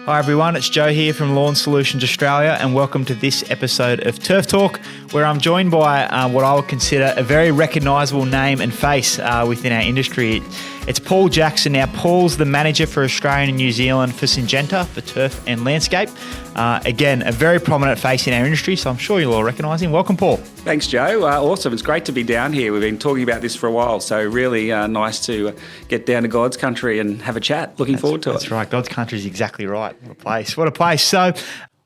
Hi everyone, it's Joe here from Lawn Solutions Australia and welcome to this episode of Turf Talk, where I'm joined by what I would consider a very recognisable name and face within our industry. It's Paul Jackson. Now, Paul's the manager for Australia and New Zealand for Syngenta for turf and landscape. Again, a very prominent face in our industry, so I'm sure you'll all recognise him. Welcome, Paul. Thanks, Joe. Awesome. It's great to be down here. We've been talking about this for a while, so really nice to get down to God's country and have a chat. Looking forward to it. That's right. God's country is exactly right. What a place. What a place. So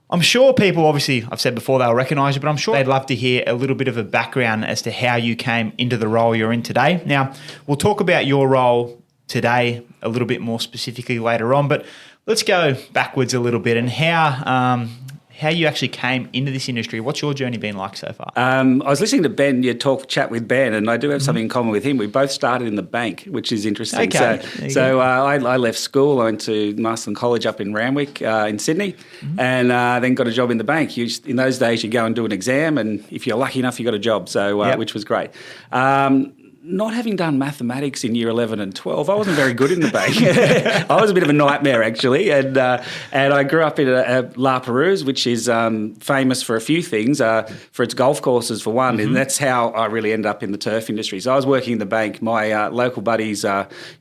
I'm sure people, obviously, I've said before, they'll recognise you, but I'm sure they'd love to hear a little bit of a background as to how you came into the role you're in today. Now, we'll talk about your role today a little bit more specifically later on, but let's go backwards a little bit and how you actually came into this industry. What's your journey been like so far? I was listening to Ben, chat with Ben, and I do have something in common with him. We both started in the bank, which is interesting. Okay. I left school. I went to Marsden College up in Randwick in Sydney, and then got a job in the bank. In those days, you go and do an exam, and if you're lucky enough, you got a job, which was great. Not having done mathematics in year 11 and 12, I wasn't very good in the bank. I was a bit of a nightmare, actually. And I grew up in La Perouse, which is famous for a few things, for its golf courses, for one. And that's how I really ended up in the turf industry. So I was working in the bank. My local buddies,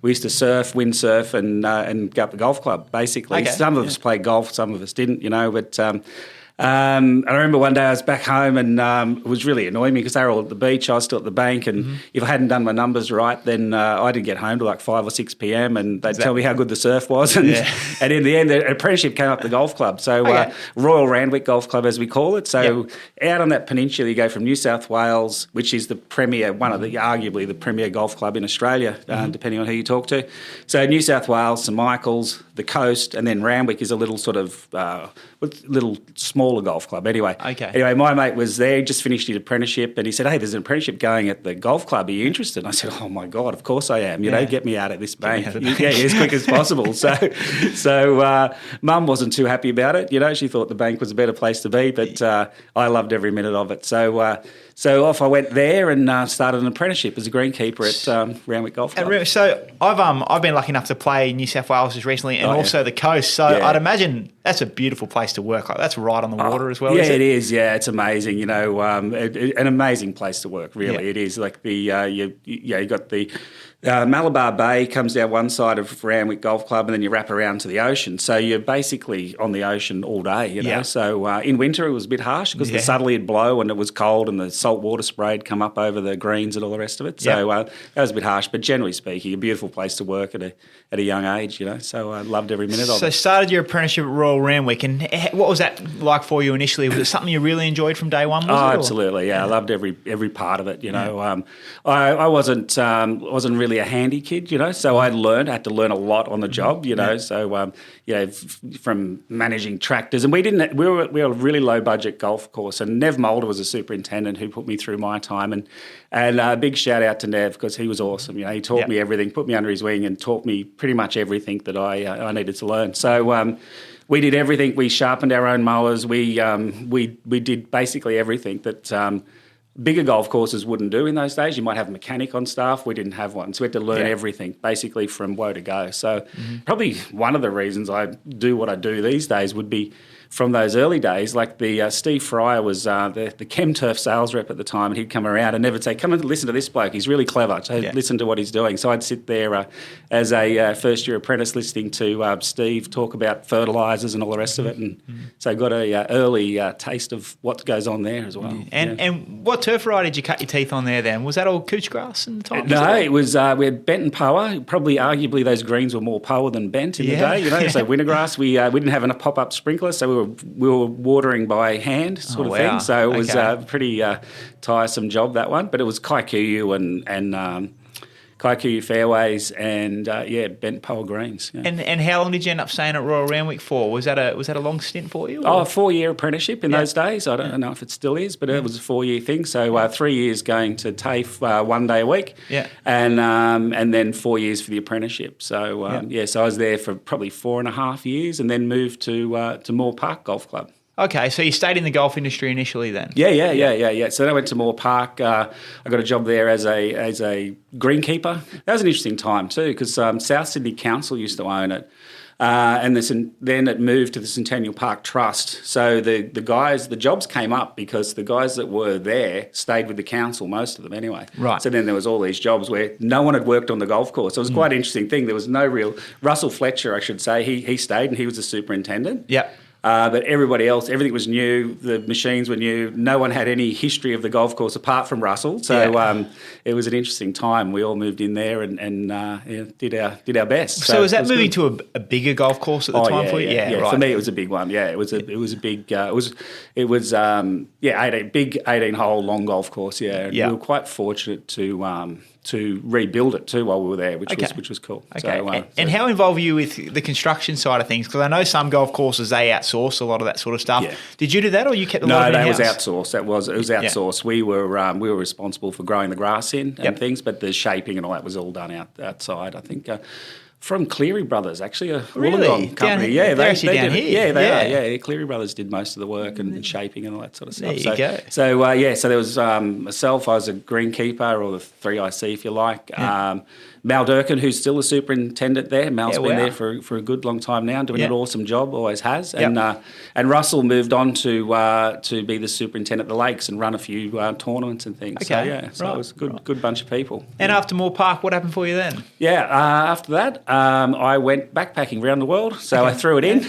we used to surf, windsurf, and go up the golf club, basically. Okay. Some of us played golf, some of us didn't, but... and I remember one day I was back home and it was really annoying me because they were all at the beach, I was still at the bank, and if I hadn't done my numbers right, then I didn't get home till like 5 or 6 p.m. and they'd tell me how good the surf was. And in the end, the apprenticeship came up the golf club. So Royal Randwick Golf Club, as we call it. So out on that peninsula, you go from New South Wales, which is the premier, arguably the premier golf club in Australia, depending on who you talk to. So New South Wales, St Michael's, the coast, and then Randwick is a little sort of little smaller golf club. Anyway, my mate was there, just finished his apprenticeship, and he said, "Hey, there's an apprenticeship going at the golf club. Are you interested?" And I said, "Oh my God, of course I am. Get me out of this bank, as quick as possible." So Mum wasn't too happy about it. She thought the bank was a better place to be, but I loved every minute of it. So off I went there and started an apprenticeship as a greenkeeper at Randwick Golf Club. So I've been lucky enough to play New South Wales just recently, and also the coast. So I'd imagine that's a beautiful place to work. Like, that's right on the water as well. Yeah, is it? It is. Yeah, it's amazing. An amazing place to work. Really, it is. Like you got the Malabar Bay comes down one side of Randwick Golf Club, and then you wrap around to the ocean. So you're basically on the ocean all day. So in winter it was a bit harsh because the southerly would blow and it was cold, and the salt water spray would come up over the greens and all the rest of it. So that was a bit harsh, but generally speaking, a beautiful place to work at a young age. So I loved every minute of it. So started your apprenticeship at Royal Randwick, and what was that like for you initially? Was it something you really enjoyed from day one? Absolutely. Yeah, I loved every part of it. I wasn't really a handy kid, so I had to learn a lot on the job, So from managing tractors, and we were a really low budget golf course, and Nev Mulder was a superintendent who put me through my time, and a big shout out to Nev because he was awesome. He taught me everything, put me under his wing, and taught me pretty much everything that I needed to learn. So we did everything. We sharpened our own mowers. We did basically everything that bigger golf courses wouldn't do in those days. You might have a mechanic on staff. We didn't have one. So we had to learn everything, basically from woe to go. So probably one of the reasons I do what I do these days would be from those early days, like the Steve Fryer was the ChemTurf sales rep at the time, and he'd come around and never say, "Come and listen to this bloke, he's really clever, so listen to what he's doing." So I'd sit there as a first-year apprentice listening to Steve talk about fertilisers and all the rest of it, and so I got a early taste of what goes on there as well. And what turf variety did you cut your teeth on there then? Was that all couch grass in the time? No, it was we had bent and poa. Probably arguably those greens were more poa than bent in the day, So wintergrass, we didn't have enough pop-up sprinklers, so we were watering by hand sort of thing. So it was a pretty tiresome job, that one. But it was Kaikuyu and Kaikuyu fairways and bent pole greens. Yeah. And how long did you end up staying at Royal Randwick for? Was that a long stint for you? Or? A 4-year apprenticeship in those days. I don't know if it still is, but it was a 4-year thing. So 3 years going to TAFE 1 day a week, and then 4 years for the apprenticeship. So so I was there for probably 4.5 years, and then moved to Moore Park Golf Club. Okay, so you stayed in the golf industry initially then? Yeah. So then I went to Moore Park. I got a job there as a greenkeeper. That was an interesting time too, because South Sydney Council used to own it. And then it moved to the Centennial Park Trust. So the jobs came up because the guys that were there stayed with the council, most of them anyway. Right. So then there was all these jobs where no one had worked on the golf course. So it was quite an interesting thing. There was no real... Russell Fletcher, I should say, he stayed and he was the superintendent. Yep. But everybody else, everything was new. The machines were new. No one had any history of the golf course apart from Russell. So it was an interesting time. We all moved in there and did our best. So was that moving to a bigger golf course at the time for you? Yeah, right. For me, it was a big one. Yeah, it was a big. It was 18-hole long golf course. Yeah, and we were quite fortunate to rebuild it too while we were there, which was cool. Okay. And how involved were you with the construction side of things? Because I know some golf courses, they outsource a lot of that sort of stuff. Yeah. Did you do that, or you kept a lot of it in-house? No, that was outsourced. It was outsourced. Yeah. We were responsible for growing the grass in and things, but the shaping and all that was all done outside. I think. From Cleary Brothers, actually, a Wollongong company. They're they actually down did here. Yeah, they are. Yeah, Cleary Brothers did most of the work and shaping and all that sort of stuff. There you go. So there was myself. I was a greenkeeper, or the 3IC, if you like. Yeah. Mal Durkin, who's still the superintendent there. Mal's been there for a good long time now, doing an awesome job, always has. And Russell moved on to be the superintendent at the Lakes and run a few tournaments and things. Okay. So it was a good bunch of people. And after Moore Park, what happened for you then? Yeah, after that, I went backpacking around the world. So I threw it in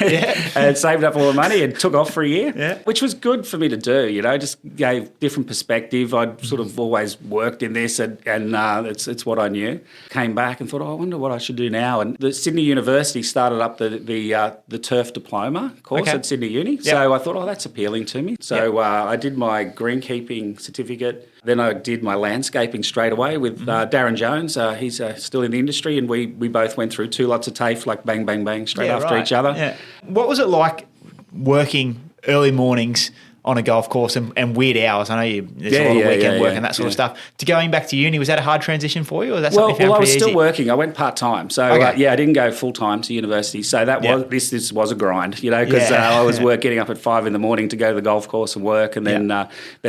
and saved up all the money and took off for a year, which was good for me to do, just gave different perspective. I'd sort of always worked in this and it's what I knew. Came back and thought, I wonder what I should do now. And the Sydney University started up the turf diploma course at Sydney Uni. Yep. So I thought, that's appealing to me. So I did my greenkeeping certificate. Then I did my landscaping straight away with Darren Jones. He's still in the industry, and we both went through 2 lots of TAFE, like bang, bang, bang, straight after each other. Yeah. What was it like working early mornings on a golf course and weird hours? I know there's a lot of weekend work and that sort of stuff. To going back to uni, was that a hard transition for you, or was that something you found I was pretty still easy? working. I went part-time. So, I didn't go full-time to university. So that was this was a grind, because I was getting up at 5 a.m. to go to the golf course and work, and then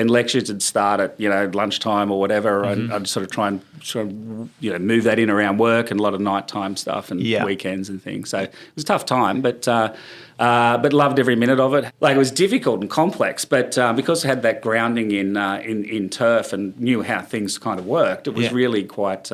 lectures would start at, lunchtime or whatever, and I'd sort of try and move that in around work and a lot of nighttime stuff and weekends and things. So it was a tough time, but loved every minute of it. Like, it was difficult and complex, but because I had that grounding in turf and knew how things kind of worked, it was really quite.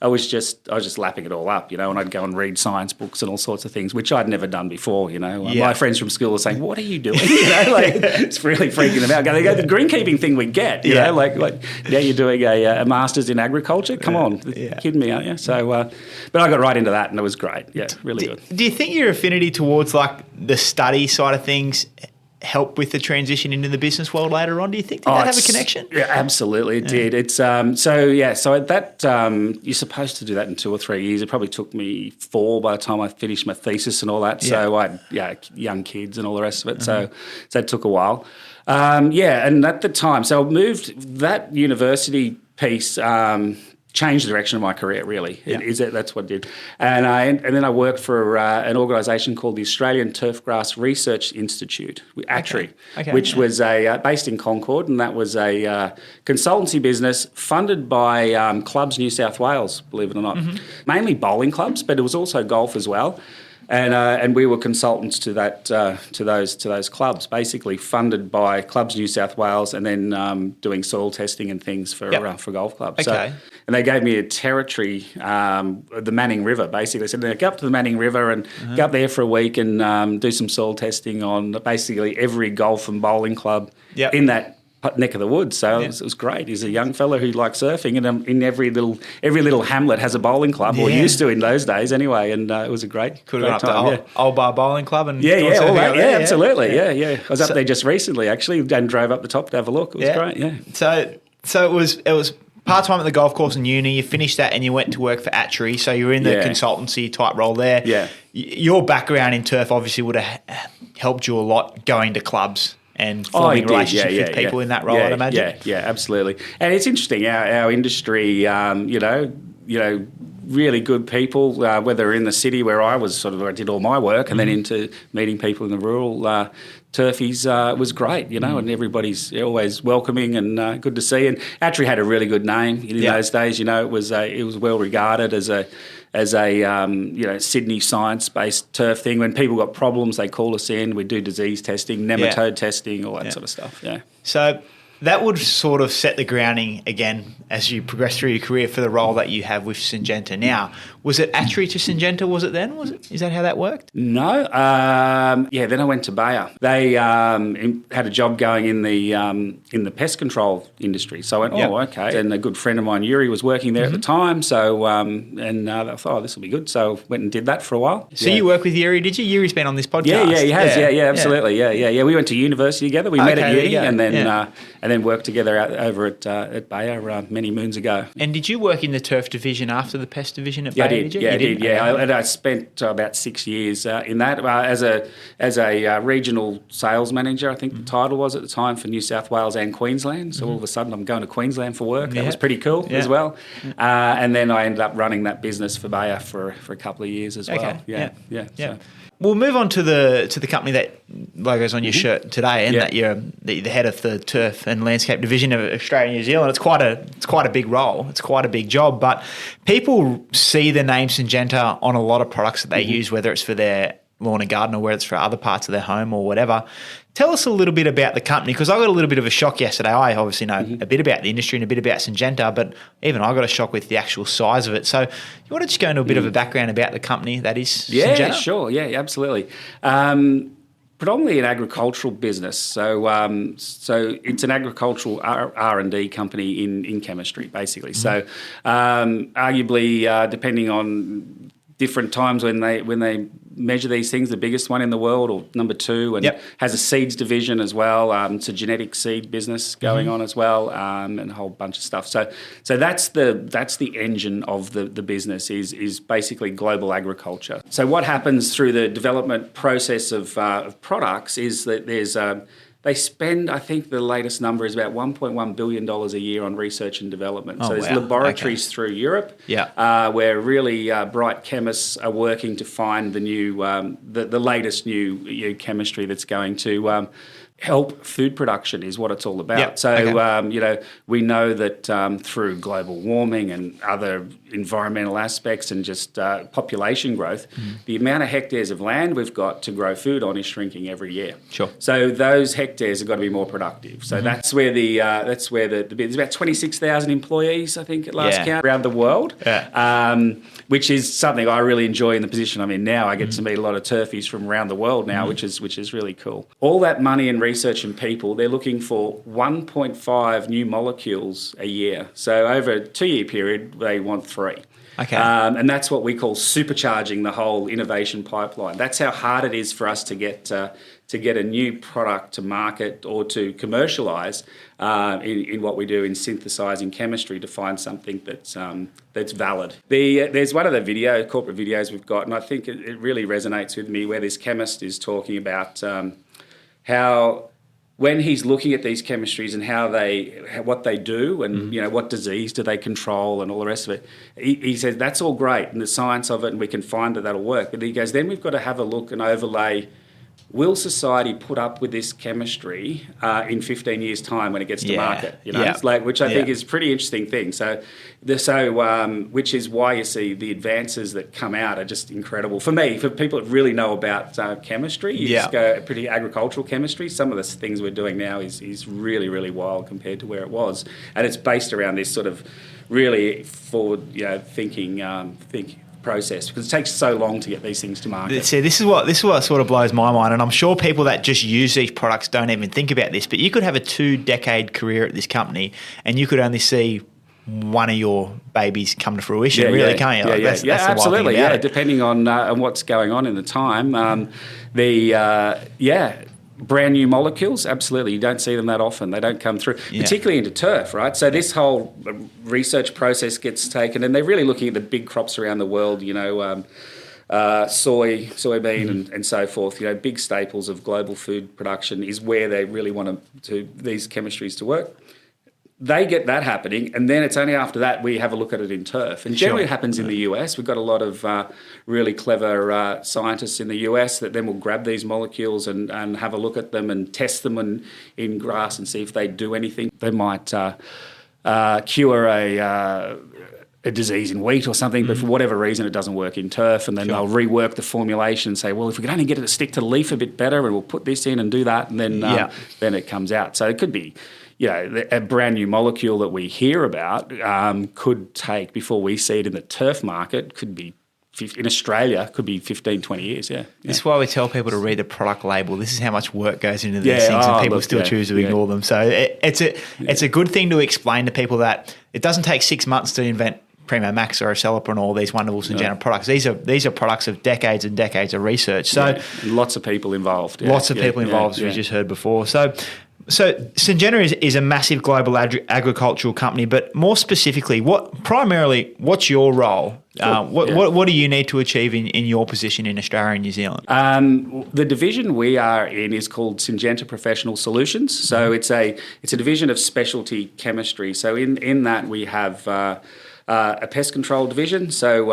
I was just lapping it all up, and I'd go and read science books and all sorts of things, which I'd never done before, My friends from school were saying, "What are you doing?" It's really freaking them out. They go, the greenkeeping thing we get, you're doing a master's in agriculture. Come on, kidding me, aren't you? So, but I got right into that, and it was great. Yeah, really good. Do you think your affinity towards the study side of things help with the transition into the business world later on? Do you think that have a connection? Yeah, absolutely, it did. It's so at that you're supposed to do that in 2 or 3 years. It probably took me 4 by the time I finished my thesis and all that. So I had young kids and all the rest of it. So that took a while. And at the time, so I moved that university piece. Changed the direction of my career, really. That's what it did. And then I worked for an organisation called the Australian Turfgrass Research Institute, ATRI, which was based in Concord, and that was a consultancy business funded by Clubs New South Wales, believe it or not. Mainly bowling clubs, but it was also golf as well. And we were consultants to that to those clubs, basically funded by Clubs New South Wales, and then doing soil testing and things for golf clubs. So, and they gave me a territory, the Manning River, basically. They said, go up to the Manning River and go up there for a week and do some soil testing on basically every golf and bowling club in that neck of the woods. So it was great. He's a young fella who likes surfing, and in every little hamlet has a bowling club, or used to in those days anyway. And it was a great Could have gone up to Old Bar Bowling Club and all that. Yeah, absolutely. Yeah. I was up there just recently actually, and drove up the top to have a look. It was great. Yeah. So it was part-time at the golf course in uni. You finished that and you went to work for ATRI. So you were in the consultancy type role there. Yeah. Your background in turf obviously would have helped you a lot going to clubs and forming relationships with people in that role, I'd imagine. Yeah, absolutely. And it's interesting, our industry, really good people, whether in the city where I was where I did all my work, and then into meeting people in the rural turfies was great, and everybody's always welcoming and good to see. And Attree had a really good name in those days. It was well regarded as a Sydney science-based turf thing. When people got problems, they call us in. We do disease testing, nematode testing, all that sort of stuff. Yeah. So that would sort of set the grounding again as you progress through your career for the role that you have with Syngenta now. Was it Attree to Syngenta? Was it then? Is that how that worked? No. Then I went to Bayer. They had a job going in the pest control industry. So I went, okay. And a good friend of mine, Yuri, was working there at the time. So I thought, this will be good. So went and did that for a while. So you worked with Yuri, did you? Yuri's been on this podcast. Yeah, he has. Yeah, absolutely. Yeah. We went to university together. We met at uni and then worked together over at Bayer many moons ago. And did you work in the turf division after the pest division at Bayer? I did. I spent about 6 years in that as a regional sales manager. I think the title was at the time for New South Wales and Queensland. So all of a sudden, I'm going to Queensland for work. That was pretty cool as well. And then I ended up running that business for Bayer for a couple of years as well. Okay. Yeah. So. We'll move on to the company that logo's on your shirt today, and that you're the head of the turf and landscape division of Australia and New Zealand. It's quite a big role. It's quite a big job, but people see the name Syngenta on a lot of products that they use, whether it's for their lawn and garden or whether it's for other parts of their home or whatever. Tell us a little bit about the company, because I got a little bit of a shock yesterday. I obviously know a bit about the industry and a bit about Syngenta, but even I got a shock with the actual size of it. So you want to just go into a bit of a background about the company that is Syngenta? Yeah, sure. Yeah, absolutely. Predominantly an agricultural business. So it's an agricultural R&D company in chemistry, basically. So arguably, depending on different times when they measure these things, the biggest one in the world, or number two, and has a seeds division as well. It's a genetic seed business going on as well, and a whole bunch of stuff. So that's the engine of the business is basically global agriculture. So what happens through the development process of products is that there's they spend, I think the latest number is about $1.1 billion a year on research and development. So there's laboratories through Europe where really bright chemists are working to find the new, the latest new chemistry that's going to help food production is what it's all about. We know that through global warming and other environmental aspects and just population growth, the amount of hectares of land we've got to grow food on is shrinking every year. Sure. So those hectares have got to be more productive. So that's where there's about 26,000 employees, I think, at last count around the world. Which is something I really enjoy in the position I'm in now. I get to meet a lot of turfies from around the world now, which is really cool. All that money in research and people, they're looking for 1.5 new molecules a year. So over a 2-year period, they want 3. Okay. And that's what we call supercharging the whole innovation pipeline. That's how hard it is for us to get a new product to market or to commercialise in what we do in synthesising chemistry to find something that's valid. There's one of the corporate videos we've got, and I think it really resonates with me, where this chemist is talking about how when he's looking at these chemistries and what they do and what disease do they control and all the rest of it, he says that's all great and the science of it, and we can find that'll work. But he goes, then we've got to have a look and overlay, will society put up with this chemistry in 15 years' time when it gets to market? It's which I think is a pretty interesting thing. Which is why you see the advances that come out are just incredible. For me, for people that really know about chemistry, you just go pretty agricultural chemistry. Some of the things we're doing now is really, really wild compared to where it was. And it's based around this sort of really forward thinking process, because it takes so long to get these things to market. See, this is what sort of blows my mind, and I'm sure people that just use these products don't even think about this, but you could have a 2-decade career at this company and you could only see one of your babies come to fruition, can't you? That's absolutely. Depending on what's going on in the time. Brand new molecules, absolutely. You don't see them that often. They don't come through, particularly into turf, right? So this whole research process gets taken, and they're really looking at the big crops around the world, soybean and so forth, big staples of global food production is where they really want these chemistries to work. they get that happening, and then it's only after that we have a look at it in turf. And generally it happens in the US. We've got a lot of really clever scientists in the US that then will grab these molecules and have a look at them and test them in grass and see if they do anything. They might cure a disease in wheat or something, but for whatever reason it doesn't work in turf, and then they'll rework the formulation and say, well, if we can only get it to stick to the leaf a bit better, and we'll put this in and do that, and then it comes out. So it could be, a brand new molecule that we hear about could take, before we see it in the turf market, could be in Australia, could be 15, 20 years, This is why we tell people to read the product label. This is how much work goes into these things, and people still choose to ignore them. So it's a good thing to explain to people that it doesn't take 6 months to invent Primo Max or Acceloprin and all these wonderful Syngenta products. These are products of decades and decades of research. So lots of people involved. Lots of people involved, as we just heard before. So Syngenta is a massive global agricultural company, but more specifically, what's your role? What do you need to achieve in your position in Australia and New Zealand? The division we are in is called Syngenta Professional Solutions. So it's a division of specialty chemistry. So in that we have a pest control division. So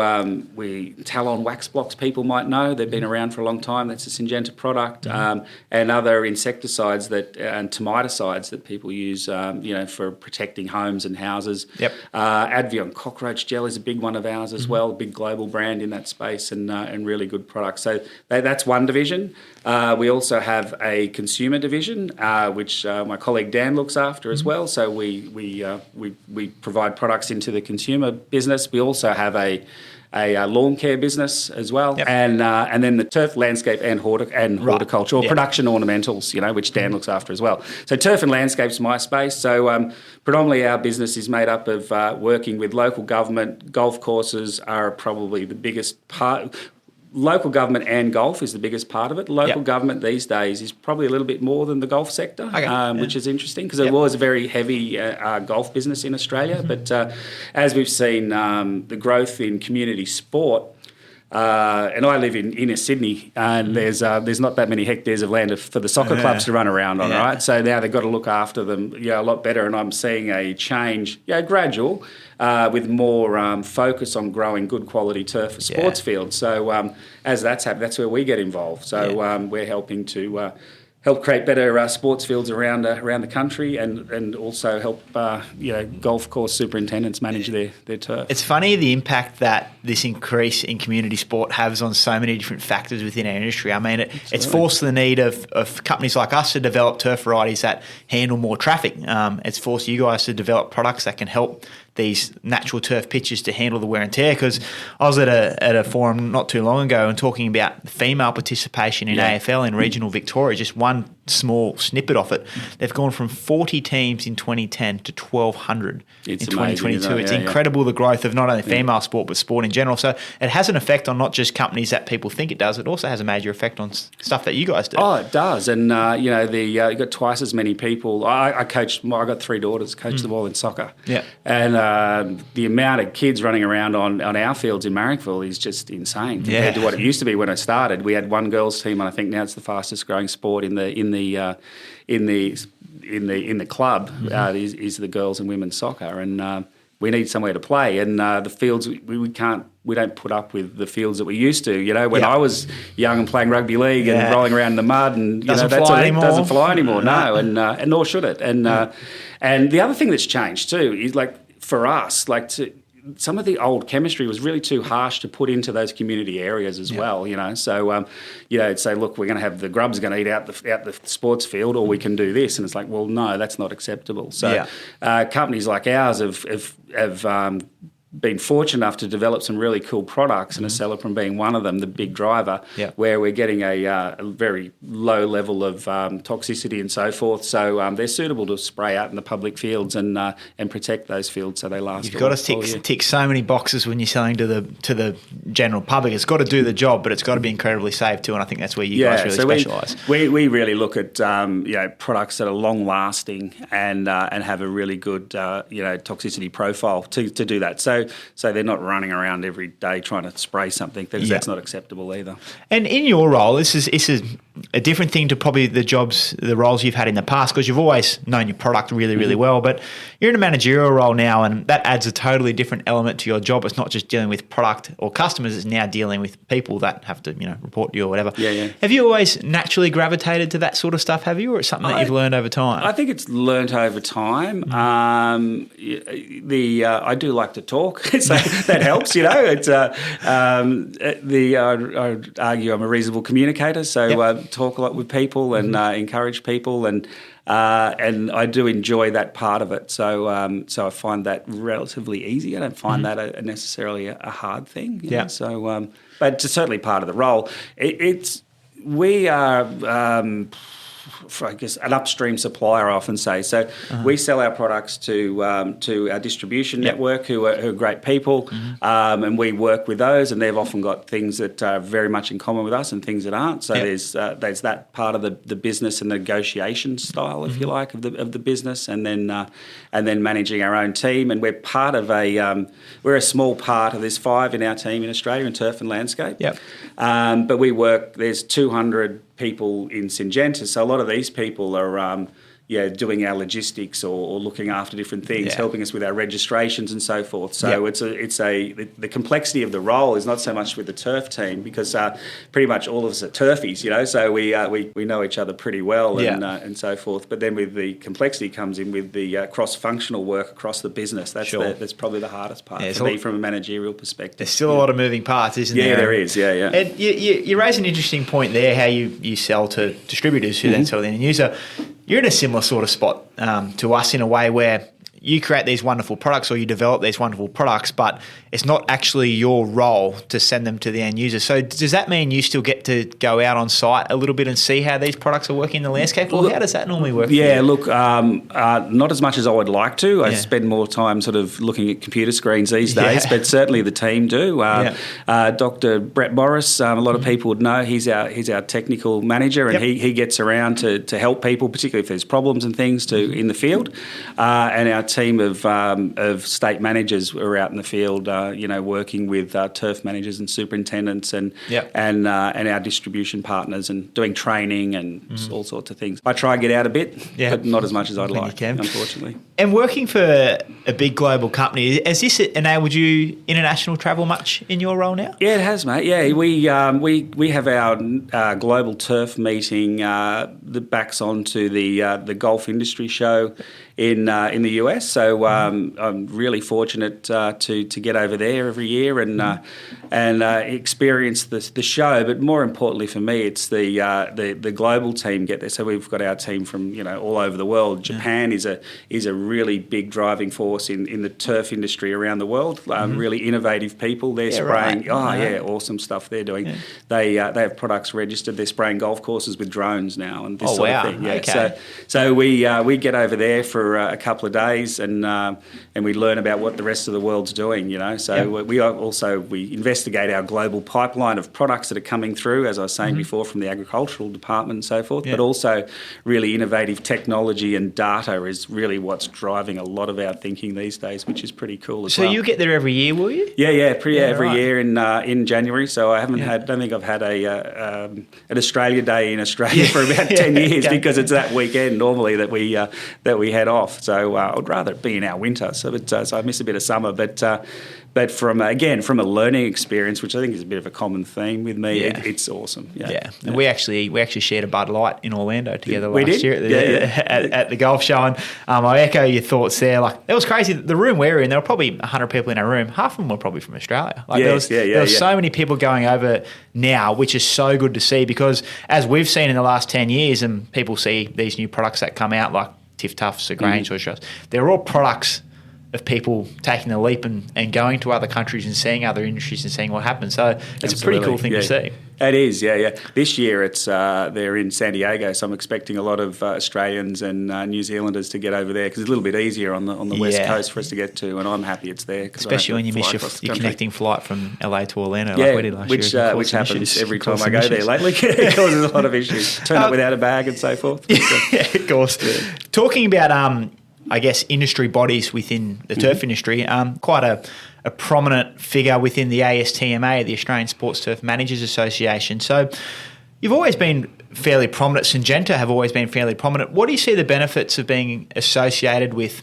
Talon wax blocks, people might know. They've been around for a long time. That's a Syngenta product. And other insecticides and termiticides that people use, for protecting homes and houses. Yep. Advion cockroach gel is a big one of ours as well, a big global brand in that space, and really good products. So that's one division. We also have a consumer division, which my colleague Dan looks after as well. So we provide products into the consumer business. We also have a lawn care business as well, and then the turf, landscape, and horticulture, or production ornamentals, which Dan looks after as well. So turf and landscape's my space. So predominantly our business is made up of working with local government. Golf courses are probably the biggest part. Local government and golf is the biggest part of it. Local government these days is probably a little bit more than the golf sector, which is interesting because it was a very heavy golf business in Australia. But as we've seen the growth in community sport, and I live in inner Sydney, and there's not that many hectares of land for the soccer clubs to run around on, right? So now they've got to look after them a lot better, and I'm seeing a change, gradual, with more focus on growing good quality turf for sports fields. So as that's happened, that's where we get involved. So we're helping to help create better sports fields around the country, and also help golf course superintendents manage their turf. It's funny the impact that this increase in community sport has on so many different factors within our industry. I mean, it's forced the need of companies like us to develop turf varieties that handle more traffic. It's forced you guys to develop products that can help these natural turf pitches to handle the wear and tear. Because I was at a forum not too long ago and talking about female participation in AFL in regional Victoria, just one small snippet of it. They've gone from 40 teams in 2010 to 1,200 in 2022. It's incredible the growth of not only female sport but sport in general. So it has an effect on not just companies that people think it does, it also has a major effect on stuff that you guys do. Oh, it does. And, you've got twice as many people. I got 3 daughters, coach them all in soccer. Yeah. And the amount of kids running around on our fields in Marrickville is just insane compared to what it used to be when I started. We had one girls team, and I think now it's the fastest growing sport in the club. Is the girls and women's soccer, and we need somewhere to play. And the fields we don't put up with the fields that we used to. When I was young and playing rugby league and rolling around in the mud, and doesn't fly anymore. No, and nor should it. And the other thing that's changed too is for us, some of the old chemistry was really too harsh to put into those community areas as well, So, say, look, we're going to have the grubs going to eat out the sports field, or we can do this. And it's like, well, no, that's not acceptable. So companies like ours have been fortunate enough to develop some really cool products, and Acceloprin being one of them, the big driver, where we're getting a very low level of toxicity and so forth. So they're suitable to spray out in the public fields and protect those fields so they last. You've got to tick so many boxes when you're selling to the general public. It's got to do the job, but it's got to be incredibly safe too. And I think that's where you guys really specialise. We really look at products that are long lasting and have a really good toxicity profile to do that. So they're not running around every day trying to spray something. That's not acceptable either. And in your role, this is a different thing to probably the roles you've had in the past, because you've always known your product really, really well, but you're in a managerial role now, and that adds a totally different element to your job. It's not just dealing with product or customers, it's now dealing with people that have to, report to you or whatever. Yeah. Have you always naturally gravitated to that sort of stuff, have you, or it's something that you've learned over time? I think it's learnt over time. I do like to talk, so that helps, It's I'd argue I'm a reasonable communicator, so talk a lot with people and encourage people, and I do enjoy that part of it. So I find that relatively easy. I don't find that necessarily a hard thing. So, but it's certainly part of the role. We are. I guess an upstream supplier, I often say. So we sell our products to our distribution network, who are great people, and we work with those, and they've often got things that are very much in common with us and things that aren't. So there's that part of the business and the negotiation style, if you like, of the business, and then managing our own team. And we're part of we're a small part of there's 5 in our team in Australia in turf and landscape. But we work. There's 200 people in Syngenta, so a lot of these people are doing our logistics or looking after different things, helping us with our registrations and so forth. So the complexity of the role is not so much with the turf team, because pretty much all of us are turfies, so we know each other pretty well and so forth. But then with the complexity comes in with the cross-functional work across the business. That's probably the hardest part for me from a managerial perspective. There's still a lot of moving parts, isn't there? Yeah, there is, yeah. And you raise an interesting point there, how you sell to distributors who then sell to the end user. You're in a similar sort of spot to us, in a way where you create these wonderful products or you develop these wonderful products, but it's not actually your role to send them to the end user. So does that mean you still get to go out on site a little bit and see how these products are working in the landscape? Or how does that normally work? Yeah, look, not as much as I would like to. I spend more time sort of looking at computer screens these days, but certainly the team do. Dr. Brett Morris, a lot of people would know, he's our technical manager, and he gets around to help people, particularly if there's problems and things in the field. And our team of state managers are out in the field, working with turf managers and superintendents and our distribution partners, and doing training and all sorts of things. I try and get out a bit, but not as much as I'd like, unfortunately. And working for a big global company, has this enabled you international travel much in your role now? Yeah, it has, mate. Yeah, we have our global turf meeting that backs onto the golf industry show in the US. So I'm really fortunate to get over there every year and experience the show. But more importantly for me, it's the global team get there. So we've got our team from all over the world. Japan is a really big driving force in the turf industry around the world. Really innovative people. They're spraying. Awesome stuff they're doing. They have products registered. They're spraying golf courses with drones now and this sort of thing. Yeah. Okay. So we get over there for a couple of days and we learn about what the rest of the world's doing. So we investigate our global pipeline of products that are coming through, as I was saying before, from the agricultural department and so forth. But also really innovative technology and data is really what's driving a lot of our thinking these days, which is pretty cool as well. So you get there every year, will you? Yeah, every year in January. So I don't think I've had an Australia Day in Australia for about 10 years because it's that weekend normally that we head off. So I'd rather it be in our winter. So I miss a bit of summer, but from a learning experience, which I think is a bit of a common theme with me, it's awesome. And we actually shared a Bud Light in Orlando together last year at the golf show. And I echo your thoughts there. Like, it was crazy. The room we were in, there were probably 100 people in our room. Half of them were probably from Australia. There was so many people going over now, which is so good to see, because as we've seen in the last 10 years, and people see these new products that come out like Tiff Tufts, Grange, they're all products of people taking the leap and going to other countries and seeing other industries and seeing what happens. So it's a pretty cool thing to see. It is, yeah. This year they're in San Diego, so I'm expecting a lot of Australians and New Zealanders to get over there, because it's a little bit easier on the west coast for us to get to, and I'm happy it's there. Especially when you miss your connecting flight from LA to Orlando, like we did last year. Which happens every time I go there lately. It causes a lot of issues. Turn up without a bag and so forth. Yeah, of course. Yeah. Talking about I guess industry bodies within the turf industry, quite a prominent figure within the ASTMA, the Australian Sports Turf Managers Association. So you've always been fairly prominent. Syngenta have always been fairly prominent. What do you see the benefits of being associated with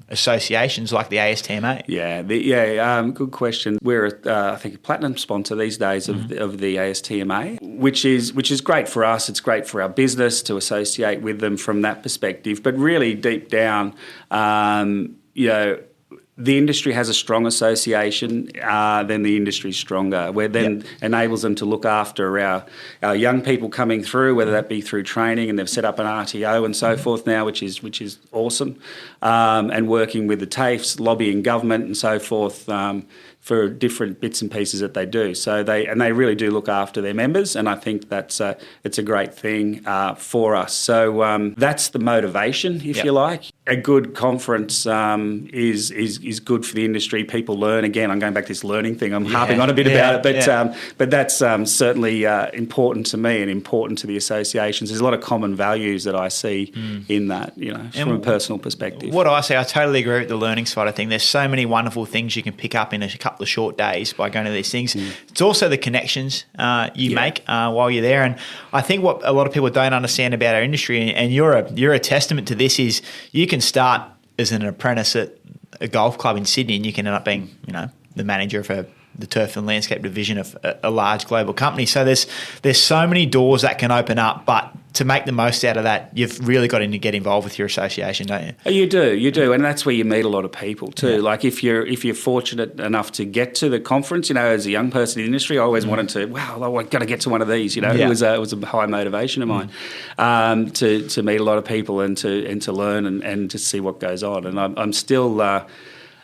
associations like the ASTMA? Good question. We're, I think, a platinum sponsor these days of the ASTMA, which is great for us. It's great for our business to associate with them from that perspective. But really, deep down, the industry has a strong association, then the industry's stronger, where then enables them to look after our young people coming through, whether that be through training, and they've set up an RTO and so forth now, which is awesome, and working with the TAFEs, lobbying government and so forth for different bits and pieces that they do. So they really do look after their members, and I think it's a great thing for us. So that's the motivation, if you like. A good conference is good for the industry. People learn. Again, I'm going back to this learning thing. I'm harping on a bit about it, but that's certainly important to me and important to the associations. There's a lot of common values that I see in that, from a personal perspective. What I say, I totally agree with the learning side of things. There's so many wonderful things you can pick up in a couple of short days by going to these things. It's also the connections you make while you're there. And I think what a lot of people don't understand about our industry, and you're a testament to this, is you can start as an apprentice at a golf club in Sydney and you can end up being, the manager of the turf and landscape division of a large global company. So there's so many doors that can open up, but to make the most out of that, you've really got to get involved with your association, don't you? You do, and that's where you meet a lot of people too. Yeah. Like if you're fortunate enough to get to the conference, as a young person in the industry, I always wanted to. Wow, I've got to get to one of these. It was a high motivation of mine to meet a lot of people and to learn and to see what goes on. And I'm still.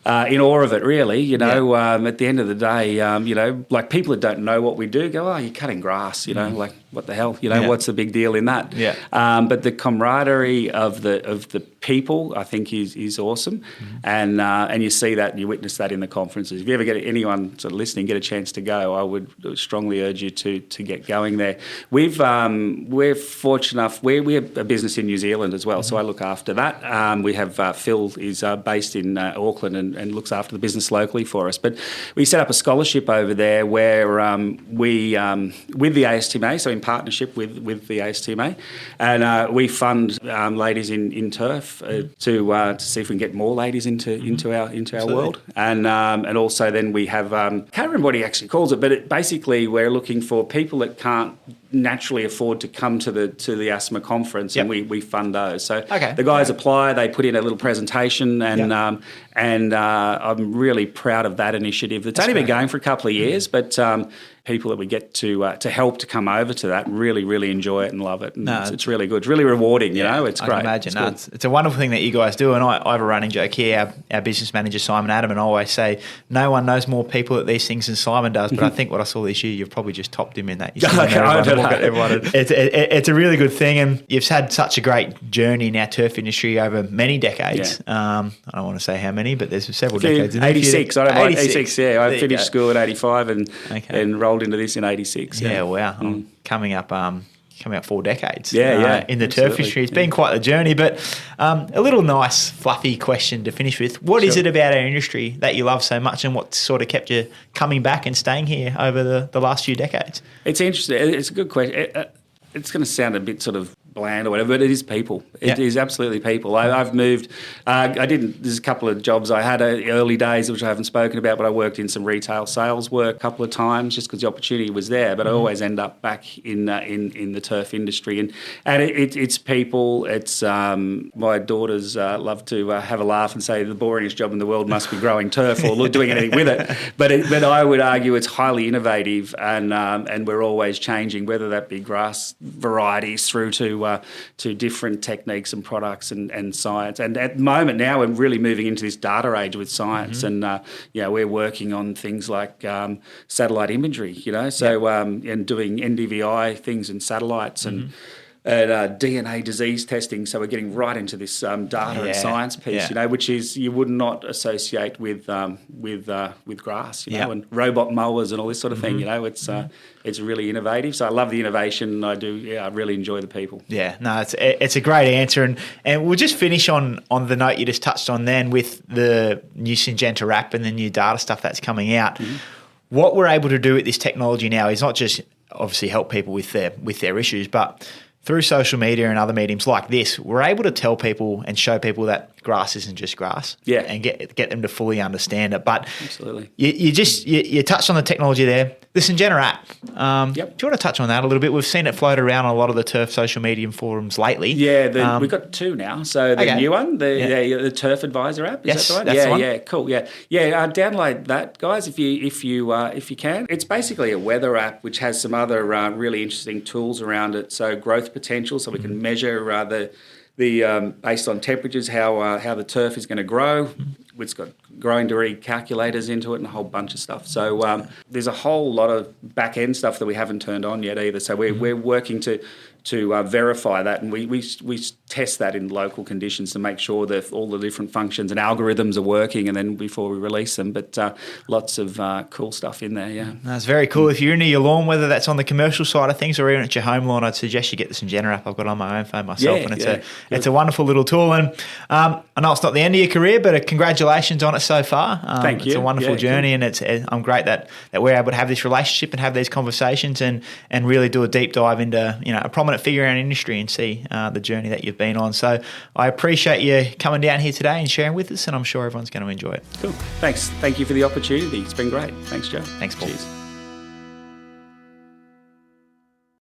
In awe of it, really. At the end of the day, like people that don't know what we do go, oh, you're cutting grass, like what the hell, what's the big deal in that? Yeah. But the camaraderie of the people, I think, is awesome, and you see that, you witness that in the conferences. If you ever get anyone sort of listening, get a chance to go, I would strongly urge you to get going there. We're fortunate enough. We have a business in New Zealand as well, so I look after that. We have Phil is based in Auckland and looks after the business locally for us. But we set up a scholarship over there where we, with the ASTMA, so in partnership with the ASTMA, and we fund ladies in turf to see if we can get more ladies into our world. And also then we have, can't remember what he actually calls it, but basically we're looking for people that can't naturally afford to come to the asthma conference, and we fund those. So the guys apply, they put in a little presentation, and I'm really proud of that initiative. It's only been going for a couple of years, but people that we get to help to come over to that really enjoy it and love it. And it's really good. It's really rewarding, It's great. I can imagine. It's a wonderful thing that you guys do. And I have a running joke here. Our business manager, Simon Adam, and I always say, no one knows more people at these things than Simon does. But I think what I saw this year, you've probably just topped him in that. Everyone. It's a really good thing. And you've had such a great journey in our turf industry over many decades. I don't want to say how many, but there's several decades. 86. I don't mind 86, I finished school at 85 and rolled into this in 86. Wow. Coming up 4 decades in the turf industry. It's been quite the journey, but a little nice fluffy question to finish with. What is it about our industry that you love so much, and what sort of kept you coming back and staying here over the last few decades? It's interesting. It's a good question. It's going to sound a bit sort of bland or whatever, but it is people. It is absolutely people. I've moved. There's a couple of jobs I had early days, which I haven't spoken about, but I worked in some retail sales work a couple of times just because the opportunity was there. But I always end up back in the turf industry, and it's people. It's my daughters love to have a laugh and say the boringest job in the world must be growing turf or doing anything with it. But I would argue it's highly innovative, and we're always changing, whether that be grass varieties through to different techniques and products and science. And at the moment now we're really moving into this data age with science, and we're working on things like satellite imagery, and doing NDVI things and satellites and DNA disease testing. So we're getting right into this data and science piece, which is you would not associate with grass, and robot mowers and all this sort of thing. It's really innovative. So I love the innovation. I do. I really enjoy the people. Yeah, no, it's a great answer, and we'll just finish on the note you just touched on then with the new Syngenta app and the new data stuff that's coming out. What we're able to do with this technology now is not just obviously help people with their issues, but through social media and other mediums like this, we're able to tell people and show people that grass isn't just grass, and get them to fully understand it. But absolutely, you touched on the technology there. The Syngenta app. Do you want to touch on that a little bit? We've seen it float around on a lot of the turf social media forums lately. Yeah, we've got 2 now. So the new one, the Turf Advisor app, is that the one? That's the one. Yeah, cool. Yeah. Download that, guys, if you can. It's basically a weather app which has some other really interesting tools around it. So growth potential, so we can measure the based on temperatures how the turf is going to grow. It's got growing degree calculators into it and a whole bunch of stuff. So there's a whole lot of back end stuff that we haven't turned on yet either. So we're working to verify that, and we test that in local conditions to make sure that all the different functions and algorithms are working, and then before we release them. But lots of cool stuff in there, yeah. That's very cool. If you're into your lawn, whether that's on the commercial side of things or even at your home lawn, I'd suggest you get the Syngenta app. I've got it on my own phone myself, and it's a wonderful little tool. And I know it's not the end of your career, but congratulations on it so far. Thank you. It's a wonderful journey, and I'm great that we're able to have this relationship and have these conversations and really do a deep dive into a prominent figure in our industry and see the journey that you've been on. So I appreciate you coming down here today and sharing with us, and I'm sure everyone's going to enjoy it. Cool. Thanks. Thank you for the opportunity. It's been great. Thanks, Joe. Thanks, Paul. Cheers.